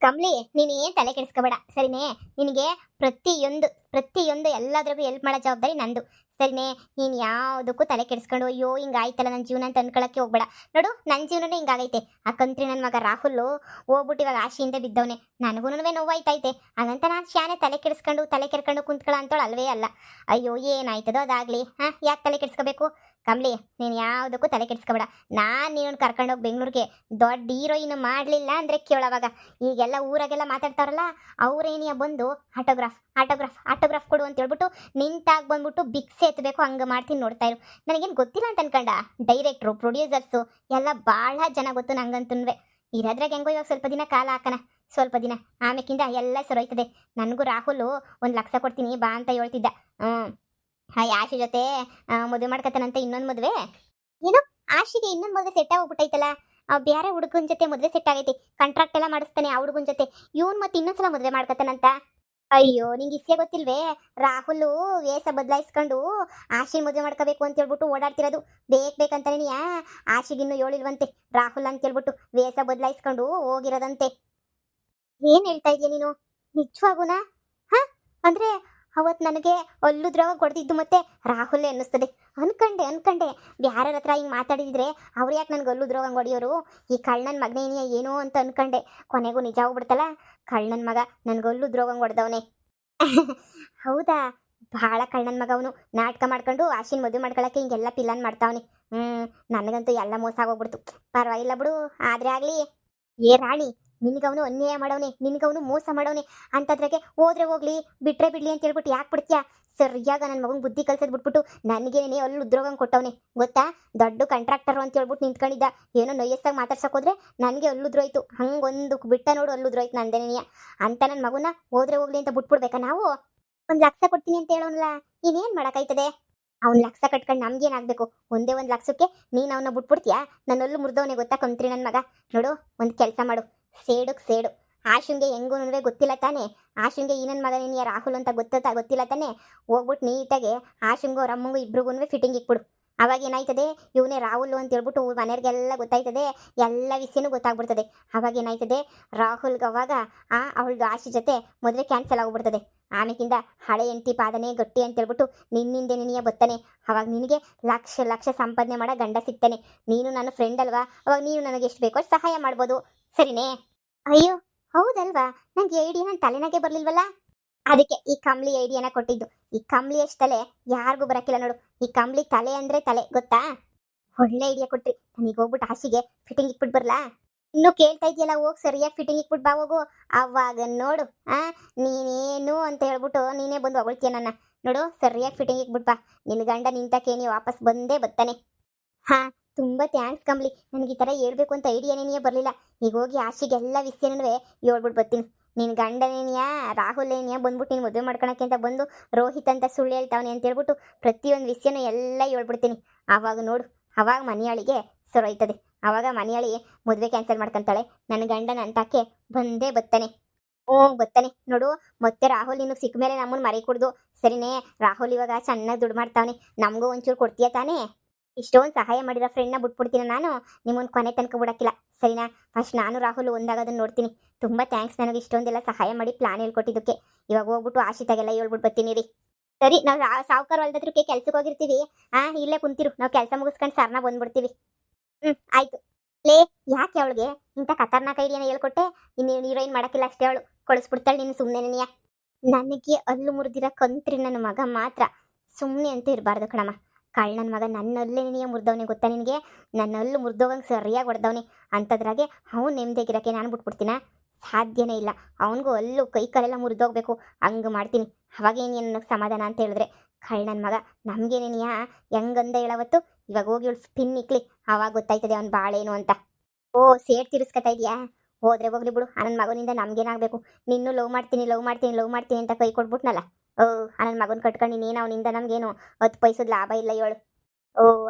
ಕಮ್ಲಿ ನೀನ್ ಏನ್ ತಲೆ ಕೆಡಿಸ್ಕೋಬೇಡ ಸರಿನೇ. ನಿನಗೆ ಪ್ರತಿಯೊಂದು ಎಲ್ಲದ್ರಾಗೂ ಹೆಲ್ಪ್ ಮಾಡೋ ಜವಾಬ್ದಾರಿ ನಂದು. ಸರಿನೇ. ನೀನ್ ಯಾವ್ದಕ್ಕೂ ತಲೆ ಕೆಡಿಸ್ಕೊಂಡು ಅಯ್ಯೋ ಹಿಂಗಾಯ್ತಲ್ಲ ನನ್ನ ಜೀವನ ಅಂತ ಅನ್ಕೊಳಕ್ಕೆ ಹೋಗ್ಬೇಡ. ನೋಡು ನನ್ನ ಜೀವನನೇ ಹಿಂಗಾಗೈತೆ. ಆ ಕಂತ್ರಿ ನನ್ನ ಮಗ ರಾಹುಲ್ ಹೋಗ್ಬಿಟ್ಟು ಇವಾಗ ಆಶೆಯಿಂದ ಬಿದ್ದವನೆ. ನನಗೂ ನೋವಾಯ್ತೈತೆ. ಹಾಗಂತ ನಾನು ಶಾನೆ ತಲೆ ಕೆಡಿಸ್ಕೊಂಡು ತಲೆ ಕೆರ್ಕೊಂಡು ಕುಂತ್ಕೊಳ್ಳೋ ಅಂತೇಳಿ ಅಲ್ವೇ ಅಲ್ಲ. ಅಯ್ಯೋ ಏನಾಯ್ತದೋ ಅದಾಗ್ಲಿ. ಯಾಕೆ ತಲೆ ಕೆಡಿಸ್ಕೋಬೇಕು? ಕಮ್ಲಿ ನೀನು ಯಾವುದಕ್ಕೂ ತಲೆ ಕೆಡಿಸ್ಕೋಬೇಡ. ನಾನು ನೀನು ಕರ್ಕೊಂಡೋಗಿ ಬೆಂಗಳೂರಿಗೆ ದೊಡ್ಡ ಹೀರೋಯಿನ್ ಮಾಡಲಿಲ್ಲ ಅಂದರೆ ಕೇಳೋವಾಗ ಈಗೆಲ್ಲ ಊರಾಗೆಲ್ಲ ಮಾತಾಡ್ತಾರಲ್ಲ, ಅವರೇನಿಯ ಬಂದು ಆಟೋಗ್ರಾಫ್ ಕೊಡು ಅಂತ ಹೇಳ್ಬಿಟ್ಟು ನಿಂತಾಗ ಬಂದ್ಬಿಟ್ಟು ಬಿಕ್ಸೆ ಎತ್ತಬೇಕು ಹಂಗೆ ಮಾಡ್ತೀನಿ ನೋಡ್ತಾ ಇರು. ನನಗೇನು ಗೊತ್ತಿಲ್ಲ ಅಂತ ಅನ್ಕಂಡ. ಡೈರೆಕ್ಟ್ರು ಪ್ರೊಡ್ಯೂಸರ್ಸು ಎಲ್ಲ ಭಾಳ ಜನ ಗೊತ್ತು ನಂಗಂತುನ್ವೆ. ಇರೋದ್ರಾಗ ಹೆಂಗೋ ಇವಾಗ ಸ್ವಲ್ಪ ದಿನ ಕಾಲ ಹಾಕಣ, ಸ್ವಲ್ಪ ದಿನ ಆಮೇಕಿಂದ ಎಲ್ಲ ಸರೋಯ್ತದೆ. ನನಗೂ ರಾಹುಲ್ 1,00,000 ಕೊಡ್ತೀನಿ ಬಾ ಅಂತ ಹೇಳ್ತಿದ್ದ. ಆಶೆ ಜೊತೆ ಮದುವೆ ಮಾಡ್ಕತಾನಂತೆ. ಇನ್ನೊಂದು ಮದುವೆ ಏನೋ ಆಶಿಗೆ ಇನ್ನೊಂದು ಮದುವೆ ಸೆಟ್ ಹೋಗ್ಬಿಟ್ಟೈತಲ್ಲ. ಬೇರೆ ಹುಡುಗನ ಜೊತೆ ಮದುವೆ ಸೆಟ್ ಆಗೈತಿ. ಕಾಂಟ್ರಾಕ್ಟ್ ಎಲ್ಲ ಮಾಡಿಸ್ತಾನೆ ಆ ಹುಡುಗನ ಜೊತೆ. ಇವನ್ ಮತ್ತೆ ಇನ್ನೊಂದ್ಸಲ ಮದುವೆ ಮಾಡ್ಕತಾನಂತ. ಅಯ್ಯೋ ನಿಂಗೆ ಇಸ್ಸೆ ಗೊತ್ತಿಲ್ವೇ? ರಾಹುಲ್ ವೇಷ ಬದಲಾಯಿಸ್ಕೊಂಡು ಆಶಿನ ಮದುವೆ ಮಾಡ್ಕೋಬೇಕು ಅಂತ ಹೇಳ್ಬಿಟ್ಟು ಓಡಾಡ್ತಿರೋದು. ಬೇಕಂತಾನೆ ನೀ ಆಶಿಗಿನ್ನು ಹೇಳಿಲ್ವಂತೆ ರಾಹುಲ್ ಅಂತ ಹೇಳ್ಬಿಟ್ಟು ವೇಷ ಬದಲಾಯಿಸ್ಕೊಂಡು ಹೋಗಿರೋದಂತೆ. ಏನ್ ಹೇಳ್ತಾ ಇದೀಯ ನೀನು? ನಿಜವಾಗುನಾ? ಅಂದ್ರೆ ಅವತ್ತು ನನಗೆ ಅಲ್ಲುದ್ರಾಗ ಕೊಡ್ತಿದ್ದು ಮತ್ತೆ ರಾಹುಲ್ ಅನ್ನಿಸ್ತದೆ. ಅನ್ಕಂಡೆ ಯಾರ ಹತ್ರ ಹಿಂಗೆ ಮಾತಾಡಿದ್ರೆ ಅವ್ರು ಯಾಕೆ ನನಗೆ ಅಲ್ಲುದ್ರಾಗ ಹೊಡಿಯೋರು? ಈ ಕಳ್ಳನ ಮಗನೇನಿಯ ಏನೋ ಅಂತ ಅನ್ಕಂಡೆ. ಕೊನೆಗೂ ನಿಜ ಹೋಗ್ಬಿಡ್ತಲ್ಲ, ಕಳ್ಳನ ಮಗ ನನಗೆ ಅಲ್ಲುದ್ರಾಗ ಹೊಡೆದವನೇ. ಹೌದಾ? ಭಾಳ ಕಳ್ಳನ ಮಗ ಅವನು. ನಾಟಕ ಮಾಡ್ಕೊಂಡು ಆಶಿನ ಮದುವೆ ಮಾಡ್ಕೊಳಕ್ಕೆ ಹಿಂಗೆಲ್ಲ ಪಿಲ್ಲನ್ ಮಾಡ್ತಾವನೆ. ನನಗಂತೂ ಎಲ್ಲ ಮೋಸ ಆಗೋಗ್ಬಿಡ್ತು. ಪರವಾಗಿಲ್ಲ ಬಿಡು, ಆದ್ರೆ ಆಗಲಿ. ಏ ರಾಣಿ, ನಿನಗವನು ಅನ್ಯಾಯ ಮಾಡವನೆ, ನಿನಗವನು ಮೋಸ ಮಾಡವನೆ ಅಂತದ್ರಾಗೆ ಹೋದ್ರೆ ಹೋಗ್ಲಿ ಬಿಟ್ರೆ ಬಿಡ್ಲಿ ಅಂತ ಹೇಳ್ಬಿಟ್ಟು ಯಾಕೆ ಬಿಡ್ತೀಯಾ? ಸರಿಯಾಗ ನನ್ನ ಮಗನ ಬುದ್ಧಿ ಕಲ್ಸದ್ ಬಿಟ್ಬಿಟ್ಟು ನನಗೇನೆ ಅಲ್ಲಿ ಉದ್ಯೋಗ ಕೊಟ್ಟವನೆ ಗೊತ್ತಾ? ದೊಡ್ಡ ಕಾಂಟ್ರಾಕ್ಟರ್ ಅಂತ ಹೇಳ್ಬಿಟ್ಟು ನಿಂತ್ಕೊಂಡಿದ್ದ. ಏನೋ ನೊಯ್ಯಸ್ಸಾಗಿ ಮಾತಾಡ್ಸಕ್ ಹೋದ್ರೆ ನನಗೆ ಅಲ್ಲುದ್ರೋಯ್ತು. ಹಂಗೊಂದು ಬಿಟ್ಟ ನೋಡು ಅಲ್ಲುದ್ರೋಯ್ತು ನಂದೇನೆಯ ಅಂತ. ನನ್ನ ಮಗುನ ಹೋದ್ರೆ ಹೋಗ್ಲಿ ಅಂತ ಬಿಟ್ಬಿಡ್ಬೇಕಾ ನಾವು? 1,00,000 ಕೊಡ್ತೀನಿ ಅಂತ ಹೇಳೋನಲ್ಲ, ಇನ್ನೇನ್ ಮಾಡಕ್ಕಾಯ್ತದೆ? ಅವ್ನ 1,00,000 ಕಟ್ಕೊಂಡು ನಮ್ಗೇನಾಗಬೇಕು? ಒಂದೇ 1,00,000ಕ್ಕೆ ನೀನು ಅವನ್ನ ಬಿಟ್ಬಿಡ್ತೀಯಾ? ನನ್ನಲ್ಲೂ ಮುರಿದವನೇ ಗೊತ್ತಾ ಕಂತ್ರಿ ನನ್ನ ಮಗ. ನೋಡು, ಒಂದು ಕೆಲಸ ಮಾಡು, ಸೇಡು. ಆಶುಂಗೆ ಹೆಂಗೂ ಗೊತ್ತಿಲ್ಲ ತಾನೆ. ಆಶುಂಗೆ ಈ ನನ್ನ ಮಗನೇನಿಯ ರಾಹುಲ್ ಅಂತ ಗೊತ್ತಿಲ್ಲ ತಾನೆ. ಹೋಗ್ಬಿಟ್ಟು ನೀಟಾಗೆ ಆಶುಂಗು ಅವ್ರ ಅಮ್ಮಂಗೂ ಇಬ್ರಿಗೂ ಫಿಟ್ಟಿಂಗ್ ಇಕ್ಬಿಡು. ಅವಾಗ ಏನಾಯ್ತದೆ, ಇವನೇ ರಾಹುಲ್ ಅಂತ ಹೇಳ್ಬಿಟ್ಟು ಮನೆಯವ್ರಿಗೆಲ್ಲ ಗೊತ್ತಾಯ್ತದೆ. ಎಲ್ಲ ವಿಷಯನೂ ಗೊತ್ತಾಗ್ಬಿಡ್ತದೆ. ಅವಾಗ ಏನಾಯ್ತದೆ, ರಾಹುಲ್ಗೆ ಅವಾಗ ಅವಳದು ಆಶೆ ಜೊತೆ ಮದುವೆ ಕ್ಯಾನ್ಸಲ್ ಆಗ್ಬಿಡ್ತದೆ. ಆಮೇಕಿಂದ ಹಳೆ ಹೆಂಡತಿ ಪಾದನೆ ಗಟ್ಟಿ ಅಂತ ಹೇಳ್ಬಿಟ್ಟು ನಿನ್ನಿಂದೆ ನಿನಗೆ ಬರ್ತಾನೆ. ಅವಾಗ ನಿನಗೆ ಲಕ್ಷ ಸಂಪಾದನೆ ಮಾಡೋ ಗಂಡ ಸಿಗ್ತಾನೆ. ನೀನು ನನ್ನ ಫ್ರೆಂಡ್ ಅಲ್ವಾ? ಅವಾಗ ನೀನು ನನಗೆ ಎಷ್ಟು ಬೇಕೋ ಅಷ್ಟು ಸಹಾಯ ಮಾಡ್ಬೋದು. ಸರಿನೇ? ಅಯ್ಯೋ ಹೌದಲ್ವಾ? ನಂಗೆ ಐಡಿಯಾ ನನ್ನ ತಲೆನಾಗೆ ಬರ್ಲಿಲ್ವಲ್ಲ. ಅದಕ್ಕೆ ಈ ಕಂಬ್ಲಿ ಐಡಿಯಾನ ಕೊಟ್ಟಿದ್ದು. ಈ ಕಂಬ್ಲಿ ಎಷ್ಟು ತಲೆ ಯಾರಿಗೂ ಬರಕಿಲ್ಲ ನೋಡು. ಈ ಕಂಬ್ಲಿ ತಲೆ ಅಂದ್ರೆ ತಲೆ ಗೊತ್ತಾ? ಒಳ್ಳೆ ಐಡಿಯಾ ಕೊಟ್ರಿ. ನನಗೆ ಹೋಗ್ಬಿಟ್ಟು ಆಶಿಗೆ ಫಿಟ್ಟಿಂಗ್ ಇಕ್ಬಿಟ್ಟು ಬರ್ಲಾ? ಇನ್ನೂ ಕೇಳ್ತಾ ಇದೆಯಲ್ಲ, ಹೋಗಿ ಸರಿಯಾಗಿ ಫಿಟ್ಟಿಂಗ್ ಇಕ್ಬಿಟ್ಟು ಬಾ ಹೋಗು. ಅವಾಗ ನೋಡು ನೀನೇನು ಅಂತ ಹೇಳ್ಬಿಟ್ಟು ನೀನೇ ಬಂದು ಹೊಗಳ್ತೀಯ ನನ್ನ. ನೋಡು, ಸರಿಯಾಗಿ ಫಿಟ್ಟಿಂಗ್ ಇಕ್ಬಿಟ್ಟು ಬಾ. ನಿನ್ನ ಗಂಡ ನಿಂತಕೇನಿ ವಾಪಸ್ ಬಂದೇ ಬರ್ತಾನೆ. ತುಂಬ ಥ್ಯಾಂಕ್ಸ್ ಕಂಬ್ಲಿ. ನನಗೆ ಈ ಥರ ಹೇಳ್ಬೇಕು ಅಂತ ಐಡಿಯಾನೇನಿಯೇ ಬರಲಿಲ್ಲ. ಈಗ ಹೋಗಿ ಆಶಿಗೆಲ್ಲ ವಿಷಯನೂ ಹೇಳ್ಬಿಟ್ಟು ಬರ್ತೀನಿ. ನಿನ್ನ ಗಂಡನೇನಿಯಾ ರಾಹುಲ್ ಏನಿಯಾ ಬಂದ್ಬಿಟ್ಟು ನೀನು ಮದುವೆ ಮಾಡ್ಕೊಳಕ್ಕೆ ಅಂತ ಬಂದು ರೋಹಿತ್ ಅಂತ ಸುಳ್ಳು ಹೇಳ್ತಾವನೆ ಅಂತ ಹೇಳ್ಬಿಟ್ಟು ಪ್ರತಿಯೊಂದು ವಿಷಯನೂ ಎಲ್ಲ ಹೇಳ್ಬಿಡ್ತೀನಿ. ಆವಾಗ ನೋಡು, ಅವಾಗ ಮನೆಯಾಳಿಗೆ ಸರೋಯ್ತದೆ. ಆವಾಗ ಮನೆಯಾಳಿ ಮದುವೆ ಕ್ಯಾನ್ಸಲ್ ಮಾಡ್ಕೊತಾಳೆ. ನನ್ನ ಗಂಡನ ಅಂತಾಕೆ ಬಂದೇ ಬರ್ತಾನೆ. ಬರ್ತಾನೆ ನೋಡು. ಮತ್ತೆ ರಾಹುಲ್ ನಿನಗೆ ಸಿಕ್ಕ ಮೇಲೆ ನಮ್ಮನ್ನು ಮರಿ ಕುಡ್ದು. ಸರಿನೇ? ರಾಹುಲ್ ಇವಾಗ ಚೆನ್ನಾಗಿ ದುಡ್ಡು ಮಾಡ್ತಾವನೆ. ನಮಗೂ ಒಂಚೂರು ಕೊಡ್ತೀಯ ತಾನೇ? ಇಷ್ಟೊಂದು ಸಹಾಯ ಮಾಡಿರೋ ಫ್ರೆಂಡ್ನ ಬಿಟ್ಬಿಡ್ತೀನಿ ನಾನು, ನಿಮ್ಮನ್ನು ಕೊನೆ ತನಕ ಬಿಡೋಕ್ಕಿಲ್ಲ. ಸರಿನಾ? ಫಸ್ಟ್ ನಾನು ರಾಹುಲ್ ಒಂದಾಗೋದನ್ನು ನೋಡ್ತೀನಿ. ತುಂಬ ಥ್ಯಾಂಕ್ಸ್ ನನಗೆ ಇಷ್ಟೊಂದೆಲ್ಲ ಸಹಾಯ ಮಾಡಿ ಪ್ಲಾನ್ ಹೇಳ್ಕೊಟ್ಟಿದ್ದಕ್ಕೆ. ಇವಾಗ ಹೋಗ್ಬಿಟ್ಟು ಆಶಿತಾಗೆಲ್ಲ ಹೇಳ್ಬಿಟ್ಟು ಬರ್ತೀನಿ ರೀ. ಸರಿ, ನಾವು ಸಾವುಕಾರ ಹೊಲ್ದತ್ರಕ್ಕೆ ಕೆಲ್ಸಕ್ಕೆ ಹೋಗಿರ್ತೀವಿ. ಇಲ್ಲೇ ಕುಂತಿರು, ನಾವು ಕೆಲಸ ಮುಗಿಸ್ಕೊಂಡು ಸರ್ನ ಬಂದ್ಬಿಡ್ತೀವಿ. ಆಯ್ತು. ಲೇ, ಯಾಕೆ ಅವಳಿಗೆ ಇಂಥ ಖತರ್ನಾಕ್ ಐಡಿಯಾನ ಹೇಳ್ಕೊಟ್ಟೆ? ಇನ್ನು ಹೀರೋಯಿನ್ ಮಾಡೋಕ್ಕಿಲ್ಲ ಅಷ್ಟೇ, ಅವಳು ಕಳಿಸ್ಬಿಡ್ತಾಳೆ ನೀನು ಸುಮ್ಮನೆ ನೆನೆಯ. ನನಗೆ ಅಲ್ಲು ಮುರಿದಿರೋ ಕಂತ್ರಿ ನನ್ನ ಮಗ ಮಾತ್ರ ಸುಮ್ಮನೆ ಅಂತೂ ಇರಬಾರ್ದು ಕಣಮ್ಮ. ನನ್ನ ಮಗ ನನ್ನಲ್ಲೇ ನೆನೆಯ ಮುರಿದವನೇ ಗೊತ್ತಾ ನಿನಗೆ? ನನ್ನಲ್ಲೂ ಮುರಿದೋಗಂಗೆ ಸರಿಯಾಗಿ ಹೊಡೆದವನೇ. ಅಂಥದ್ರಾಗೆ ಅವ್ನು ನೆಮ್ಮದಿಗಿರೋಕ್ಕೆ ನಾನು ಬಿಟ್ಬಿಡ್ತೀನ? ಸಾಧ್ಯನೇ ಇಲ್ಲ. ಅವನಿಗೂ ಅಲ್ಲೂ ಕೈ ಕಾಲೆಲ್ಲ ಮುರಿದೋಗ್ಬೇಕು, ಹಂಗೆ ಮಾಡ್ತೀನಿ. ಅವಾಗೇನು ನನಗೆ ಸಮಾಧಾನ ಅಂತ ಹೇಳಿದ್ರೆ ನನ್ನ ಮಗ ನಮಗೇನೇನಿಯ ಹೆಂಗಂದ ಹೇಳವತ್ತು. ಇವಾಗ ಹೋಗಿ ಇವಳು ಸ್ಪಿನ್ ಇಕ್ಲಿ, ಆವಾಗ ಗೊತ್ತಾಯ್ತದೆ ಅವ್ನು ಬಾಳೇನು ಅಂತ. ಸೇಡ್ ತಿರ್ಸ್ಕೊತಾ ಇದೆಯಾ? ಹೋದ್ರೆ ಹೋಗ್ಲಿ ಬಿಡು. ನನ್ನ ಮಗನಿಂದ ನಮ್ಗೇನಾಗಬೇಕು? ನಿನ್ನೂ ಲವ್ ಮಾಡ್ತೀನಿ ಅಂತ ಕೈ ಕೊಟ್ಬಿಟ್ನಲ್ಲ. ನನ್ನ ಮಗನ ಕಟ್ಕೊಂಡು ಇನ್ನೇನು ಅವನಿಂದ ನಮಗೇನು 10 ಪೈಸದ ಲಾಭ ಇಲ್ಲ ಇವಳು.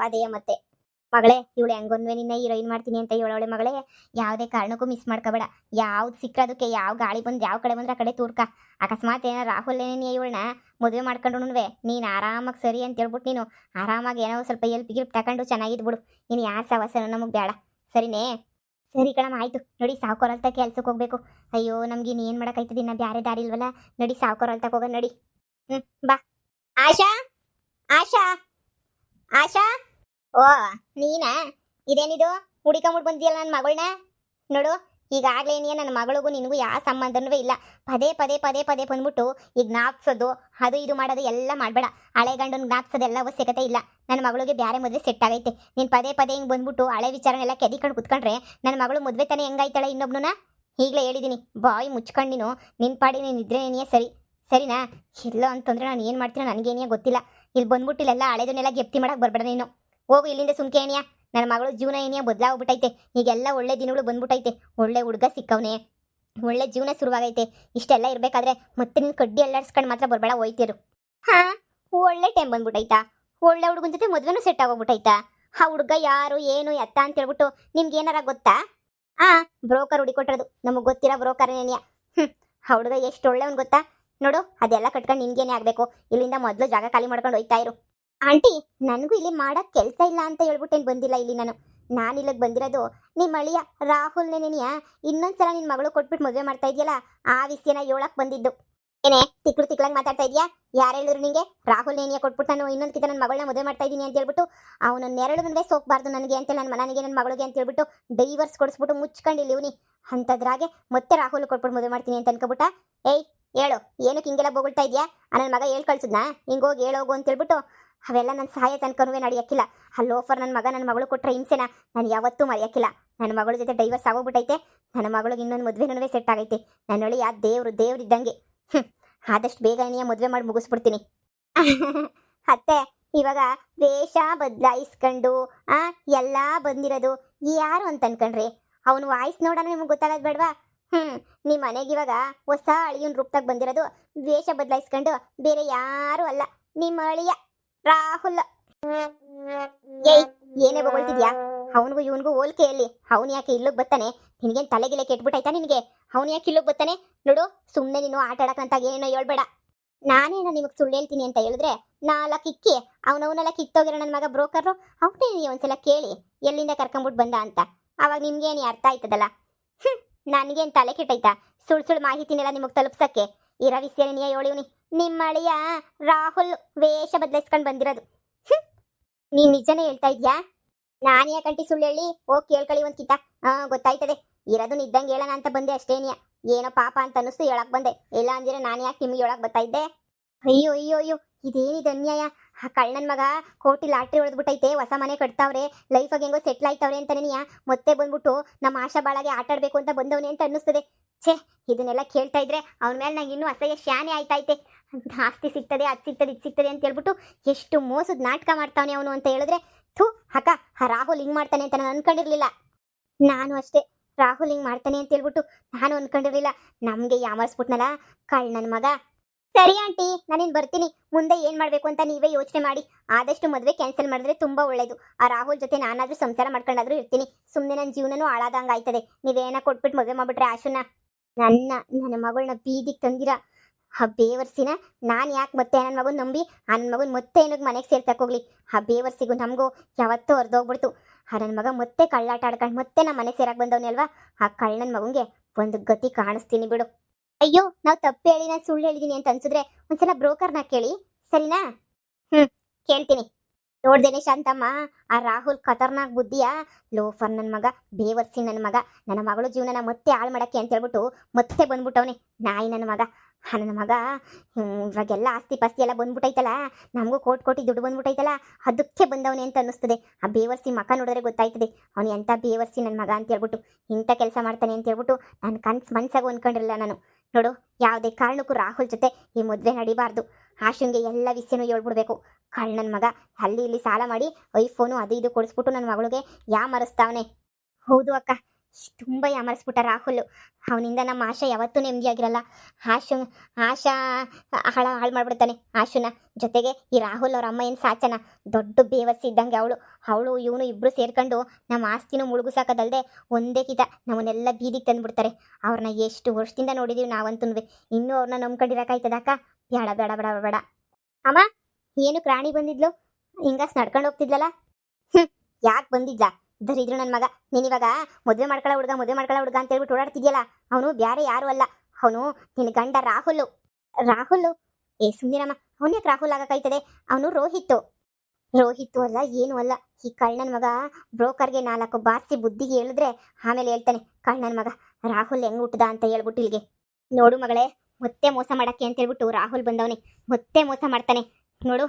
ಅದೇ ಮತ್ತೆ ಮಗಳೇ, ಇವಳು ಹೆಂಗೊಂದ್ವೆ ನಿನ್ನ ಹೀರೋಯಿನ್ ಮಾಡ್ತೀನಿ ಅಂತ ಹೇಳೋಳೆ ಮಗಳೇ. ಯಾವುದೇ ಕಾರಣಕ್ಕೂ ಮಿಸ್ ಮಾಡ್ಕೋಬೇಡ. ಯಾವ್ದು ಸಿಕ್ಕದಕ್ಕೆ ಯಾವ ಗಾಳಿ ಬಂದು ಯಾವ ಕಡೆ ಬಂದ್ರೆ ಆ ಕಡೆ ತೂರ್ಕ. ಅಕಸ್ಮಾತ್ ಏನೋ ರಾಹುಲ್ ಏನೇ ಇವಳನ್ನ ಮದುವೆ ಮಾಡ್ಕೊಂಡ್ರುನುವೆ ನೀನು ಆರಾಮಾಗಿ ಸರಿ ಅಂತ ಹೇಳ್ಬಿಟ್ಟು ನೀನು ಆರಾಮಾಗಿ ಏನೋ ಸ್ವಲ್ಪ ಎಲ್ಪ್ ಗಿಲ್ಪ್ ತಗೊಂಡು ಚೆನ್ನಾಗಿದ್ದು ಬಿಡು. ನೀನು ಯಾರ ಸವಾಸನೂ ನಮಗೆ ಬೇಡ. ಸರಿನೇ? ಸರಿ ಕಣಮ್ಮ ಆಯ್ತು. ನೋಡಿ ಸಾವ್ಕಾರ ಹೊಲ್ತ ಕೆಲ್ಸಕ್ಕೆ ಹೋಗ್ಬೇಕು. ಅಯ್ಯೋ ನಮ್ಗೆ ಏನು ಮಾಡೋಕ್ಕಾಯ್ತದೆ, ಇನ್ನ ಬ್ಯಾರೆ ದಾರಿ ಇಲ್ವಲ್ಲ. ನಡಿ ಸಾವ್ಕಾರ ಹೊಲ್ತಕ್ಕೆ ಹೋಗೋಣ ನಡಿ. ಬಾ. ಆಶಾ, ಆಶಾ, ಆಶಾ. ಓ ನೀನಾ? ಇದೇನಿದು ಹುಡಿಕೊಂಬಿಟ್ಟು ಬಂದಿಯಲ್ಲ ನನ್ನ ಮಗಳನ್ನ? ನೋಡು, ಈಗಾಗಲೇ ನೀ ನನ್ನ ಮಗಳಿಗೂ ನಿನಗೂ ಯಾವ ಸಂಬಂಧನೂ ಇಲ್ಲ. ಪದೇ ಪದೇ ಪದೇ ಪದೇ ಬಂದ್ಬಿಟ್ಟು ಈಗ ಜ್ಞಾಪಿಸೋದು ಅದು ಇದು ಮಾಡೋದು ಎಲ್ಲ ಮಾಡಬೇಡ. ಹಳೆ ಗಂಡನ ಜ್ಞಾಪಿಸೋದೆಲ್ಲ ಅವಶ್ಯಕತೆ ಇಲ್ಲ. ನನ್ನ ಮಗಳಿಗೆ ಬೇರೆ ಮದುವೆ ಸೆಟ್ ಆಗೈತೆ. ನೀನು ಪದೇ ಪದೇ ಹಿಂಗೆ ಬಂದ್ಬಿಟ್ಟು ಹಳೆ ವಿಚಾರನೆಲ್ಲ ಕೆದಿಕೊಂಡು ಕುತ್ಕೊಂಡ್ರೆ ನನ್ನ ಮಗಳು ಮದುವೆ ತಾನೇ ಹೆಂಗಾಯ್ತಾಳೆ ಇನ್ನೊಬ್ನ? ಈಗಲೇ ಹೇಳಿದ್ದೀನಿ, ಬಾಯಿ ಮುಚ್ಕೊಂಡು ನಿನ್ನ ಪಾಡಿ ನೀನು ಇದ್ರೆ ನೀನೇ ಸರಿ. ಸರಿನಾ? ಇಲ್ಲ ಅಂತಂದರೆ ನಾನು ಏನು ಮಾಡ್ತೀನೋ ನನಗೇನೇ ಗೊತ್ತಿಲ್ಲ. ಇಲ್ಲಿ ಬಂದ್ಬಿಟ್ಟು ಇಲ್ಲೆಲ್ಲ ಹಳೆದನ್ನೆಲ್ಲ ಗೆಪ್ತಿ ಮಾಡಕ್ಕೆ ಬರಬೇಡ ನೀನು. ಹೋಗು ಇಲ್ಲಿಂದ ಸುಮ್ಕೆ ಏನಿಯಾ. ನನ್ನ ಮಗಳು ಜೀವನ ಏನಿಯಾ ಬದಲಾಗ್ಬಿಟ್ಟೈತೆ. ಈಗೆಲ್ಲ ಒಳ್ಳೆ ದಿನಗಳು ಬಂದ್ಬಿಟ್ಟೈತೆ. ಒಳ್ಳೆ ಹುಡುಗ ಸಿಕ್ಕವನೇ, ಒಳ್ಳೆ ಜೀವನ ಶುರುವಾಗೈತೆ. ಇಷ್ಟೆಲ್ಲ ಇರಬೇಕಾದ್ರೆ ಮತ್ತೆ ನೀನು ಕಡ್ಡಿ ಅಲ್ಲಾಡ್ಸ್ಕೊಂಡು ಮಾತ್ರ ಬರಬೇಡ, ಹೋಯ್ತಿರು. ಹಾಂ, ಒಳ್ಳೆ ಟೈಮ್ ಬಂದ್ಬಿಟ್ಟೈತಾ? ಒಳ್ಳೆ ಹುಡುಗನ ಜೊತೆ ಮದುವೆನೂ ಸೆಟ್ ಆಗೋಗ್ಬಿಟ್ಟೈತಾ? ಆ ಹುಡುಗ ಯಾರು ಏನು ಎತ್ತ ಅಂತ ಹೇಳ್ಬಿಟ್ಟು ನಿಮ್ಗೆ ಏನಾರ ಗೊತ್ತಾ? ಬ್ರೋಕರ್ ಹುಡಿಕೊಟ್ಟಿರೋದು, ನಮಗೆ ಗೊತ್ತಿರೋ ಬ್ರೋಕರ್ ಏನಿಯಾ. ಆ ಹುಡುಗ ಎಷ್ಟು ಒಳ್ಳೆವನ್ ಗೊತ್ತಾ? ನೋಡು, ಅದೆಲ್ಲ ಕಟ್ಕೊಂಡು ನಿನ್ಗೇನೆ ಆಗಬೇಕು. ಇಲ್ಲಿಂದ ಮೊದಲು ಜಾಗ ಖಾಲಿ ಮಾಡ್ಕೊಂಡು ಹೋಯ್ತಾ ಇರು. ಆಂಟಿ, ನನಗೂ ಇಲ್ಲಿ ಮಾಡೋಕ್ಕೆ ಕೆಲಸ ಇಲ್ಲ ಅಂತ ಹೇಳ್ಬಿಟ್ಟೇನು ಬಂದಿಲ್ಲ ಇಲ್ಲಿ ನಾನು ಇಲ್ಲಿಗೆ ಬಂದಿರೋದು ನಿಮ್ಮ ಅಳಿಯ ರಾಹುಲ್ನೇ ನೆನೆಯಾ ಇನ್ನೊಂದ್ಸಲ ನಿನ್ನ ಮಗಳು ಕೊಟ್ಬಿಟ್ಟು ಮದುವೆ ಮಾಡ್ತಾ ಇದೆಯಲ್ಲ ಆ ವಿಷಯನ ಹೇಳಕ್ಕೆ ಬಂದಿದ್ದು. ಏನೇ ತಿಕ್ಳಂಗೆ ಮಾತಾಡ್ತಾ ಇದೆಯಾ? ಯಾರು ಹೇಳಿದ್ರು ನಿಂಗೆ ರಾಹುಲ್ ನೇನಿಯ ಕೊಟ್ಬಿಟ್ಟು ನಾನು ಇನ್ನೊಂದು ಕಿತ ನನ್ನ ಮಗಳನ್ನ ಮದುವೆ ಮಾಡ್ತಾ ಇದ್ದೀನಿ ಅಂತ ಹೇಳ್ಬಿಟ್ಟು ಅವನನ್ನ ನೆರಳು ಸೋಕ್ಬಾರ್ದು ನನಗೆ ಅಂತ ನನಗೆ ನನ್ನ ಮಗಳಿಗೆ ಅಂತ ಹೇಳ್ಬಿಟ್ಟು ಡೈವರ್ಸ್ ಕೊಡಿಸ್ಬಿಟ್ಟು ಮುಚ್ಕೊಂಡು ಇಲ್ಲಿವ್ನಿ. ಅಂಥದ್ರಾಗೆ ಮತ್ತೆ ರಾಹುಲ್ ಕೊಟ್ಬಿಟ್ಟು ಮದುವೆ ಮಾಡ್ತೀನಿ ಅಂತ ಅನ್ಕೊಬಿಟ್ಟ. ಏಯ್ ಹೇಳು, ಏನಕ್ಕೆ ಹಿಂಗೆಲ್ಲ ಬೋಗಳ್ತಾ ಇದೆಯಾ? ನನ್ನ ಮಗ ಹೇಳ್ ಕಳ್ಸಿದ್ನಾ ಹಿಂಗೋಗಿ ಹೇಳೋಗು ಅಂತ ಹೇಳ್ಬಿಟ್ಟು? ಅವೆಲ್ಲ ನನ್ನ ಸಹಾಯ ತನಕನೂ ನಡೆಯಕ್ಕಿಲ್ಲ. ಆ ಲೋಫರ್ ನನ್ನ ಮಗ ನನ್ನ ಮಗಳು ಕೊಟ್ಟರೆ ಹಿಂಸೆನ ನಾನು ಯಾವತ್ತೂ ಮರೆಯಕ್ಕಿಲ್ಲ. ನನ್ನ ಮಗಳ ಜೊತೆ ಡೈವರ್ಸ್ ಆಗೋಗ್ಬಿಟ್ಟೈತೆ. ನನ್ನ ಮಗಳಿಗೆ ಇನ್ನೊಂದು ಮದುವೆನೂ ಸೆಟ್ ಆಗೈತೆ. ನನ್ನ ಒಳ್ಳೆ ಯಾ ದೇವ್ರಿದ್ದಂಗೆ. ಆದಷ್ಟು ಬೇಗ ನೀ ಮದುವೆ ಮಾಡಿ ಮುಗಿಸ್ಬಿಡ್ತೀನಿ. ಅತ್ತೆ, ಇವಾಗ ವೇಷ ಬದಲಾಯಿಸ್ಕೊಂಡು ಎಲ್ಲ ಬಂದಿರೋದು ಯಾರು ಅಂತ ಅನ್ಕೊಂಡ್ರಿ? ಅವನು ವಾಯ್ಸ್ ನೋಡೋಣ ನಿಮ್ಗೆ ಗೊತ್ತಾಗೋದು ಬೇಡವಾ? ನಿಮ್ಮ ಮನೆಗೆ ಇವಾಗ ಹೊಸ ಅಳಿಯನ್ ರೂಪದಾಗ ಬಂದಿರೋದು ವೇಷ ಬದಲಾಯಿಸ್ಕೊಂಡು ಬೇರೆ ಯಾರು ಅಲ್ಲ, ನಿಮ್ಮ ಅಳಿಯ ರಾಹುಲ್. ಏಯ್, ಏನೇ ಬಗೊಳ್ತಿದ್ಯಾ? ಅವನಿಗೂ ಇವನಿಗೂ ಹೋಲ್ಕೆಯಲ್ಲಿ ಅವನು ಯಾಕೆ ಇಲ್ಲಿಗೆ ಬರ್ತಾನೆ? ನಿನಗೇನು ತಲೆಗಿಲೆ ಕೆಟ್ಬಿಟ್ಟಾಯ್ತಾ ನಿನಗೆ? ಅವನು ಯಾಕೆ ಇಲ್ಲಿಗೆ ಬರ್ತಾನೆ? ನೋಡು, ಸುಮ್ಮನೆ ನೀನು ಆಟ ಆಡಕ್ಕಂತ ಏನೋ ಹೇಳ್ಬೇಡ. ನಾನೇನೋ ನಿಮಗೆ ಸುಳ್ಳು ಹೇಳ್ತೀನಿ ಅಂತ ಹೇಳಿದ್ರೆ 4 ಇಕ್ಕಿ ಅವನವನ್ನೆಲ್ಲ ಕಿತ್ತೋಗಿರೋ ನನ್ನ ಮಗ ಬ್ರೋಕರು ಅವನೇ ಒಂದ್ಸಲ ಕೇಳಿ ಎಲ್ಲಿಂದ ಕರ್ಕೊಂಬಿಟ್ಟು ಬಂದ ಅಂತ. ಅವಾಗ ನಿಮ್ಗೇನು ಅರ್ಥ ಆಯ್ತದಲ್ಲ. ನನಗೇನು ತಲೆ ಕೆಟ್ಟೈತಾ ಸುಳ್ಳು ಮಾಹಿತಿನೆಲ್ಲ ನಿಮಗೆ ತಲುಪ್ಸಕ್ಕೆ? ಇರೋ ವಿಷಯನೇ ಹೇಳಿವ್ನಿ. ನಿಮ್ಮ ಅಳಿಯ ರಾಹುಲ್ ವೇಷ ಬದಲಾಯಿಸ್ಕೊಂಡು ಬಂದಿರೋದು. ನೀನು ನಿಜನೇ ಹೇಳ್ತಾ ಇದ್ಯಾ? ನಾನು ಯಾಕಂಟಿ ಸುಳ್ಳು ಹೇಳಿ? ಹೋಗಿ ಕೇಳ್ಕೊಳ್ಳಿ ಒಂದು ಕಿತ. ಗೊತ್ತಾಯ್ತದೆ. ಇರೋದು ನಿದ್ದಂಗೆ ಹೇಳೋಣ ಅಂತ ಬಂದೆ ಅಷ್ಟೇನಿಯ. ಏನೋ ಪಾಪ ಅಂತ ಅನ್ನಿಸ್ತು ಹೇಳಕ್ ಬಂದೆ. ಇಲ್ಲ ಅಂದಿರೆ ನಾನು ಯಾಕೆ ನಿಮ್ಗೆ ಹೇಳಕ್ ಬರ್ತಾ ಇದ್ದೆ? ಅಯ್ಯೋ ಅಯ್ಯೋ ಅಯ್ಯೋ, ಇದೇನಿದು ಅನ್ಯಾಯ? ಆ ಕಳ್ಳನ ಮಗ ಕೋಟಿ ಲಾಟ್ರಿ ಹೊಡೆದ್ಬಿಟ್ಟೈತೆ, ಹೊಸ ಮನೆ ಕಟ್ತಾವ್ರೆ, ಲೈಫಾಗ ಹೆಂಗೋ ಸೆಟ್ಲ್ ಆಯ್ತವ್ರೆ ಅಂತಾನೆ ಮತ್ತೆ ಬಂದ್ಬಿಟ್ಟು ನಮ್ಮ ಆಶಾ ಬಾಳಗೆ ಆಟ ಆಡ್ಬೇಕು ಅಂತ ಬಂದವನೇ ಅಂತ ಅನ್ನಿಸ್ತದೆ. ಛೇ, ಇದನ್ನೆಲ್ಲ ಕೇಳ್ತಾ ಇದ್ರೆ ಅವನ ಮೇಲೆ ನಂಗೆ ಇನ್ನೂ ಅಸಹ್ಯ ಶಾನೆ ಆಯ್ತೈತೆ. ಆಸ್ತಿ ಸಿಗ್ತದೆ, ಅದು ಸಿಗ್ತದೆ, ಇದು ಸಿಗ್ತದೆ ಅಂತ ಹೇಳ್ಬಿಟ್ಟು ಎಷ್ಟು ಮೋಸದ ನಾಟಕ ಮಾಡ್ತಾವನೆ ಅವನು ಅಂತ ಹೇಳಿದ್ರೆ, ಥೂ ಅಕ್ಕ, ಆ ರಾಹುಲ್ ಹಿಂಗೆ ಮಾಡ್ತಾನೆ ಅಂತ ನಾನು ಅನ್ಕೊಂಡಿರ್ಲಿಲ್ಲ. ನಾನು ಅಷ್ಟೇ, ರಾಹುಲ್ ಹಿಂಗೆ ಮಾಡ್ತಾನೆ ಅಂತ ಹೇಳ್ಬಿಟ್ಟು ನಾನು ಅನ್ಕೊಂಡಿರ್ಲಿಲ್ಲ. ನಮಗೆ ಯಾಮರ್ಸ್ಬಿಟ್ನಲ್ಲ ಕಳ್ಳನ ಮಗ. ಸರಿ ಆಂಟಿ, ನಾನಿನ್ ಬರ್ತೀನಿ. ಮುಂದೆ ಏನು ಮಾಡಬೇಕು ಅಂತ ನೀವೇ ಯೋಚನೆ ಮಾಡಿ. ಆದಷ್ಟು ಮದುವೆ ಕ್ಯಾನ್ಸಲ್ ಮಾಡಿದ್ರೆ ತುಂಬ ಒಳ್ಳೇದು. ಆ ರಾಹುಲ್ ಜೊತೆ ನಾನಾದರೂ ಸಂಸಾರ ಮಾಡ್ಕೊಂಡಾದ್ರೂ ಇರ್ತೀನಿ. ಸುಮ್ಮನೆ ನನ್ನ ಜೀವನನೂ ಹಾಳಾದಂಗೆ ಆಯ್ತದೆ. ನೀವೇನ ಕೊಟ್ಬಿಟ್ಟು ಮದುವೆ ಮಾಡಿಬಿಟ್ರೆ ಆಶುನ ನನ್ನ ಮಗಳನ್ನ ಬೀದಿಗೆ ತಂದಿರ ಆ ಬೇವರ್ಸಿನ ನಾನು ಯಾಕೆ ಮತ್ತೆ ನನ್ನ ಮಗನ ನಂಬಿ ಆ ನನ್ನ ಮಗನ ಮತ್ತೆ ಏನಕ್ಕೆ ಮನೆಗೆ ಸೇರ್ಸಕ್ಕೋಗ್ಲಿ? ಆ ಬೇವರ್ಸಿಗೂ ನಮಗೂ ಯಾವತ್ತೂ ಹೊರದೋಗ್ಬಿಡ್ತು. ಆ ನನ್ನ ಮಗ ಮತ್ತೆ ಕಳ್ಳಾಟ ಆಡ್ಕೊಂಡು ಮತ್ತೆ ನಮ್ಮ ಮನೆ ಸೇರಕ್ಕೆ ಬಂದವನೇ ಅಲ್ವಾ? ಆ ಕಳ್ಳನ ಮಗನಿಗೆ ಒಂದು ಗತಿ ಕಾಣಿಸ್ತೀನಿ ಬಿಡು. ಅಯ್ಯೋ, ನಾವು ತಪ್ಪು ಹೇಳಿ ನಾನು ಸುಳ್ಳು ಹೇಳಿದ್ದೀನಿ ಅಂತ ಅನ್ಸಿದ್ರೆ ಒಂದ್ಸಲ ಬ್ರೋಕರ್ನ ಕೇಳಿ, ಸರಿನಾ? ಕೇಳ್ತೀನಿ. ನೋಡ್ದೇನೆ ಶಾಂತಮ್ಮ, ಆ ರಾಹುಲ್ ಖತರ್ನಾಕ್ ಬುದ್ಧಿಯ ಲೋಫರ್ ನನ್ನ ಮಗ, ಬೇವರ್ಸಿ ನನ್ನ ಮಗ, ನನ್ನ ಮಗಳು ಜೀವನನ ಮತ್ತೆ ಹಾಳು ಮಾಡಕ್ಕೆ ಅಂತ ಹೇಳ್ಬಿಟ್ಟು ಮತ್ತೆ ಬಂದ್ಬಿಟ್ಟವನೆ ನಾಯಿ ನನ್ನ ಮಗ. ನನ್ನ ಮಗ ಇವಾಗೆಲ್ಲ ಆಸ್ತಿ ಪಾಸ್ತಿ ಎಲ್ಲ ಬಂದ್ಬಿಟ್ಟೈತಲ್ಲ, ನಮಗೂ ಕೋಟಿ ದುಡ್ಡು ಬಂದ್ಬಿಟ್ಟೈತಲ್ಲ, ಅದಕ್ಕೆ ಬಂದವನೇ ಅಂತ ಅನ್ನಿಸ್ತದೆ. ಆ ಬೇವರ್ಸಿ ಮಕ ನೋಡಿದ್ರೆ ಗೊತ್ತಾಯ್ತದೆ ಅವನು ಎಂಥ ಬೇವರ್ಸಿ ನನ್ನ ಮಗ ಅಂತ ಹೇಳ್ಬಿಟ್ಟು ಇಂಥ ಕೆಲಸ ಮಾಡ್ತಾನೆ ಅಂತ ಹೇಳ್ಬಿಟ್ಟು ನಾನು ಮನ್ಸಾಗ ಅಂದ್ಕೊಂಡಿರಲಿಲ್ಲ ನಾನು. ನೋಡು, ಯಾವುದೇ ಕಾರಣಕ್ಕೂ ರಾಹುಲ್ ಜೊತೆ ಈ ಮದುವೆ ನಡಿಬಾರ್ದು. ಆಶುಂಗೆ ಎಲ್ಲ ವಿಷಯನೂ ಹೇಳ್ಬಿಡ್ಬೇಕು. ಕಳ್ಳನ ಮಗ ಅಲ್ಲಿ ಇಲ್ಲಿ ಸಾಲ ಮಾಡಿ ಐಫೋನು ಅದು ಇದು ಕೊಡಿಸ್ಬಿಟ್ಟು ನನ್ನ ಮಗಳಿಗೆ ಯಾಮರಿಸ್ತಾವನೆ. ಹೌದು ಅಕ್ಕ, ತುಂಬ ಯಾಮರಿಸ್ಬಿಟ್ಟ ರಾಹುಲ್. ಅವನಿಂದ ನಮ್ಮ ಆಶಾ ಯಾವತ್ತೂ ನೆಮ್ಮದಿಯಾಗಿರಲ್ಲ. ಆಶಾ ಹಾಳು ಮಾಡ್ಬಿಡ್ತಾನೆ ಆಶುನ. ಜೊತೆಗೆ ಈ ರಾಹುಲ್ ಅವ್ರ ಅಮ್ಮ ಏನು ಸಾಚನ ದೊಡ್ಡ ಬೇವರ್ಸಿ ಇದ್ದಂಗೆ ಅವಳು ಇವನು ಇಬ್ಬರು ಸೇರ್ಕೊಂಡು ನಮ್ಮ ಆಸ್ತಿನೂ ಮುಳುಗುಸಾಕೋದಲ್ದೆ ಒಂದೇ ಕಿತ ನಮ್ಮನ್ನೆಲ್ಲ ಬೀದಿಗೆ ತಂದುಬಿಡ್ತಾರೆ. ಅವ್ರನ್ನ ಎಷ್ಟು ವರ್ಷದಿಂದ ನೋಡಿದೀವಿ ನಾವಂತೂ. ಇನ್ನೂ ಅವ್ರನ್ನ ನಂಬ್ಕೊಂಡಿರಕ್ಕಾಯ್ತದಕ್ಕ? ಬೇಡ ಬೇಡ ಬೇಡ ಬೇಡ. ಅಮ್ಮ, ಏನು ಪ್ರಾಣಿ ಬಂದಿದ್ಲು ಹಿಂಗಾಸ್ ನಡ್ಕೊಂಡು ಹೋಗ್ತಿದ್ಲಲ್ಲ? ಯಾಕೆ ಬಂದಿದ್ಲ? ದರಿದ್ರು ನನ್ನ ಮಗ. ನೀನಿವಾಗ ಮದುವೆ ಮಾಡ್ಕೊಳ್ಳೋ ಹುಡುಗ ಅಂತ ಹೇಳ್ಬಿಟ್ಟು ಓಡಾಡ್ತಿದ್ಯಲ್ಲ, ಅವನು ಬ್ಯಾರೆ ಯಾರು ಅಲ್ಲ, ಅವನು ನಿನ್ನ ಗಂಡ ರಾಹುಲ್. ರಾಹುಲ್? ಏ ಸುಮ್ಮನಿರಮ್ಮ, ಅವನ್ಯಾಕೆ ರಾಹುಲ್ ಆಗಕ್ಕಾಯ್ತದೆ? ಅವನು ರೋಹಿತ್ತು ಅಲ್ಲ, ಏನು ಅಲ್ಲ. ಈ ಕಳ್ಳನ ಮಗ ಬ್ರೋಕರ್ಗೆ 4 ಬಾರಿಸಿ ಬುದ್ಧಿಗೆ ಹೇಳಿದ್ರೆ ಆಮೇಲೆ ಹೇಳ್ತಾನೆ ಕಳ್ಳನ ಮಗ ರಾಹುಲ್ ಹೆಂಗ್ ಹುಟ್ಟದ ಅಂತ ಹೇಳ್ಬಿಟ್ಟು ಇಲ್ಲಿಗೆ. ನೋಡು ಮಗಳೇ, ಮತ್ತೆ ಮೋಸ ಮಾಡಕ್ಕೆ ಅಂತ ಹೇಳ್ಬಿಟ್ಟು ರಾಹುಲ್ ಬಂದವನೇ, ಮತ್ತೆ ಮೋಸ ಮಾಡ್ತಾನೆ ನೋಡು.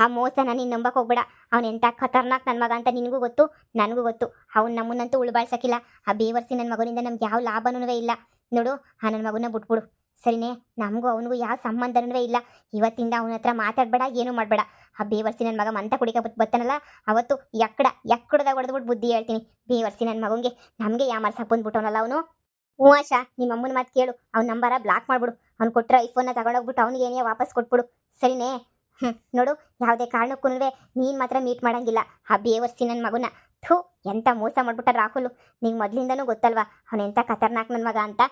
ಆ ಮೋಸನ ನೀನು ನಂಬಕ್ಕೆ ಹೋಗ್ಬೇಡ. ಅವನು ಎಂಥ ಖತರ್ನಾಕ್ ನನ್ನ ಮಗ ಅಂತ ನಿನಗೂ ಗೊತ್ತು, ನನಗೂ ಗೊತ್ತು. ಅವ್ನು ನಮ್ಮನ್ನಂತೂ ಉಳ್ಬಾಳ್ಸಕ್ಕಿಲ್ಲ. ಆ ಬೇವರ್ಸಿ ನನ್ನ ಮಗನಿಂದ ನಮ್ಗೆ ಯಾವ ಲಾಭನೂ ಇಲ್ಲ ನೋಡು. ಆ ನನ್ನ ಮಗನ ಬಿಟ್ಬಿಡು ಸರಿನೇ. ನಮಗೂ ಅವನಿಗೂ ಯಾವ ಸಂಬಂಧನೂ ಇಲ್ಲ. ಇವತ್ತಿಂದ ಅವನ ಹತ್ರ ಮಾತಾಡಬೇಡ, ಏನೂ ಮಾಡಬೇಡ. ಆ ಬೇವರ್ಸಿ ನನ್ನ ಮಗ ಮಂತ ಕುಡಿಕ ಬರ್ತಾನಲ್ಲ, ಅವತ್ತು ಎಕ್ಕಡದಾಗ ಹೊಡೆದ್ಬಿಟ್ಟು ಬುದ್ಧಿ ಹೇಳ್ತೀನಿ. ಬೇವರ್ಸಿ ನನ್ನ ಮಗಂಗೆ ನಮಗೆ ಯಾಮರ್ಸಕ್ಕೆ ಬಂದ್ಬಿಟ್ಟವನಲ್ಲ ಅವನು. ಹ್ಞೂ ಆಶಾ, ನಿಮ್ಮ ಅಮ್ಮನ ಮಾತು ಕೇಳು. ಅವ್ನ ನಂಬರ ಬ್ಲಾಕ್ ಮಾಡ್ಬಿಡು. ಅವ್ನು ಕೊಟ್ಟರೆ ಐಫೋನ್ನ ತಗೊಂಡೋಗ್ಬಿಟ್ಟು ಅವ್ನಿಗೆ ಏನೇ ವಾಪಸ್ ಕೊಟ್ಬಿಡು ಸರಿನೇ. ನೋಡು, ಯಾವುದೇ ಕಾರಣಕ್ಕೂ ನೀನು ಮಾತ್ರ ಮೀಟ್ ಮಾಡಂಗಿಲ್ಲ ಆ ಬೇವರ್ಸಿ ನನ್ನ ಮಗನ. ಥೂ, ಎಂಥ ಮೋಸ ಮಾಡ್ಬಿಟ್ಟ ರಾಹುಲ್. ನಿಂಗೆ ಮೊದಲಿಂದನೂ ಗೊತ್ತಲ್ವಾ ಅವನು ಎಂಥ ಖತರ್ನಾಕ್ ನನ್ನ ಮಗ ಅಂತ.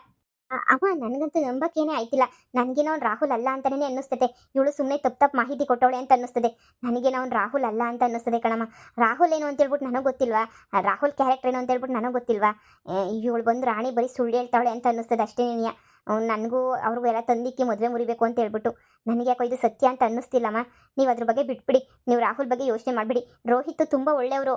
ಅವ ನನಗಂತೂ ನಂಬಕ್ಕೇನೆ ಆಯ್ತಿಲ್ಲ. ನನಗೇನೋ ಅವ್ನು ರಾಹುಲ್ ಅಲ್ಲ ಅಂತಲೇ ಅನ್ನಿಸ್ತದೆ. ಇವಳು ಸುಮ್ಮನೆ ತಪ್ಪು ಮಾಹಿತಿ ಕೊಟ್ಟವಳೆ ಅಂತ ಅನ್ನಿಸ್ತದೆ. ನನಗೇನೋ ಅವ್ನು ರಾಹುಲ್ ಅಲ್ಲ ಅಂತ ಅನ್ನಿಸ್ತದೆ ಕಣಮ್ಮ. ರಾಹುಲ್ ಏನು ಅಂತೇಳ್ಬಿಟ್ಟು ನನಗೆ ಗೊತ್ತಿಲ್ವಾ, ರಾಹುಲ್ ಕ್ಯಾರೆಕ್ಟರ್ ಏನು ಅಂತೇಳ್ಬಿಟ್ಟು ನನಗೆ ಗೊತ್ತಿಲ್ವಾ. ಇವಳು ಬಂದು ರಾಣಿ ಬರೀ ಸುಳ್ಳು ಹೇಳ್ತಾವಳೆ ಅಂತ ಅನ್ನಿಸ್ತದೆ ಅಷ್ಟೇ. ನನಗೂ ಅವ್ರಿಗೂ ಎಲ್ಲ ತಂದಿಕ್ಕಿ ಮದುವೆ ಮುರಿಬೇಕು ಅಂತ ಹೇಳ್ಬಿಟ್ಟು ನನಗೆ ಯಾಕೋ ಇದು ಸತ್ಯ ಅಂತ ಅನ್ನಿಸ್ತಿಲ್ಲಮ್ಮ. ನೀವು ಅದ್ರ ಬಗ್ಗೆ ಬಿಟ್ಬಿಡಿ. ನೀವು ರಾಹುಲ್ ಬಗ್ಗೆ ಯೋಚನೆ ಮಾಡಿಬಿಡಿ. ರೋಹಿತ್ ತುಂಬ ಒಳ್ಳೆಯವರು.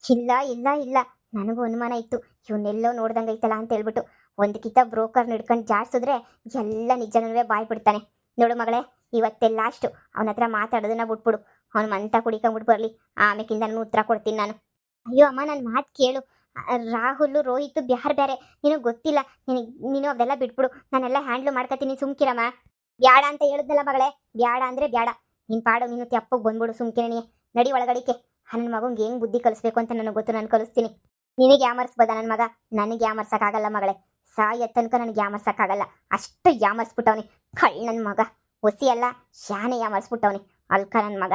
ಇಲ್ಲ, ನನಗೂ ಅನುಮಾನ ಇತ್ತು ಇವನ್ನೆಲ್ಲೋ ನೋಡ್ದಂಗೆ ಐತಲ್ಲ ಅಂತ ಹೇಳ್ಬಿಟ್ಟು. ಒಂದಕ್ಕಿಂತ ಬ್ರೋಕರ್ ಹಿಡ್ಕೊಂಡು ಜಾಡ್ಸಿದ್ರೆ ಎಲ್ಲ ನಿಜನೂ ಬಾಯ್ ಬಿಡ್ತಾನೆ. ನೋಡು ಮಗಳೇ, ಇವತ್ತೇ ಲಾಸ್ಟು. ಅವನ ಹತ್ರ ಮಾತಾಡೋದನ್ನ ಬಿಟ್ಬಿಡು. ಅವ್ನು ಮಂತ ಕುಡಿಕೊಂಬಿಟ್ಟು ಬರಲಿ, ಆಮೇಕಿಂದ ನಾನು ಉತ್ತರ ಕೊಡ್ತೀನಿ ನಾನು. ಅಯ್ಯೋ ಅಮ್ಮ, ನನ್ನ ಮಾತು ಕೇಳು. ರಾಹುಲ್ ರೋಹಿತ್ ಬೇರೆ ನಿನಗೆ ಗೊತ್ತಿಲ್ಲ. ನೀನು ಅವೆಲ್ಲ ಬಿಟ್ಬಿಡು. ನಾನೆಲ್ಲ ಹ್ಯಾಂಡ್ಲು ಮಾಡ್ಕೊತೀನಿ, ಸುಮ್ಕಿರಮ್ಮ. ಬ್ಯಾಡ ಅಂತ ಹೇಳಿದ್ನಲ್ಲ ಮಗಳೇ, ಬ್ಯಾಡ ಅಂದರೆ ಬ್ಯಾಡ. ನೀನು ಪಾಡು, ನೀನು ತೆಪ್ಪಗೆ ಬಂದ್ಬಿಡು, ಸುಮ್ಕಿರಣಿ. ನಡಿ ಒಳಗಡಿಕೆ. ನನ್ನ ಮಗಂಗೆ ಹೆಂಗೆ ಬುದ್ಧಿ ಕಲಿಸ್ಬೇಕು ಅಂತ ನನಗೆ ಗೊತ್ತು, ನಾನು ಕಲಿಸ್ತೀನಿ. ನಿನಗೆ ಯಾಮರ್ಸ್ಬೋದ ನನ್ನ ಮಗ? ನನಗೆ ಯಾಮರ್ಸಕ್ಕಾಗಲ್ಲ ಮಗಳೇ. ಸಾಯ ತನಕ ನನಗೆ ಯಾಮರ್ಸಕ್ಕಾಗಲ್ಲ. ಅಷ್ಟು ಯಾಮರ್ಸ್ಬಿಟ್ಟವನಿ ಕಳ್ಳ ನನ್ನ ಮಗ. ಒಸಿ ಅಲ್ಲ ಶಾನೆ ಯಾಮರ್ಸ್ಬಿಟ್ಟವನಿ ಅಲ್ಕ ನನ್ನ ಮಗ.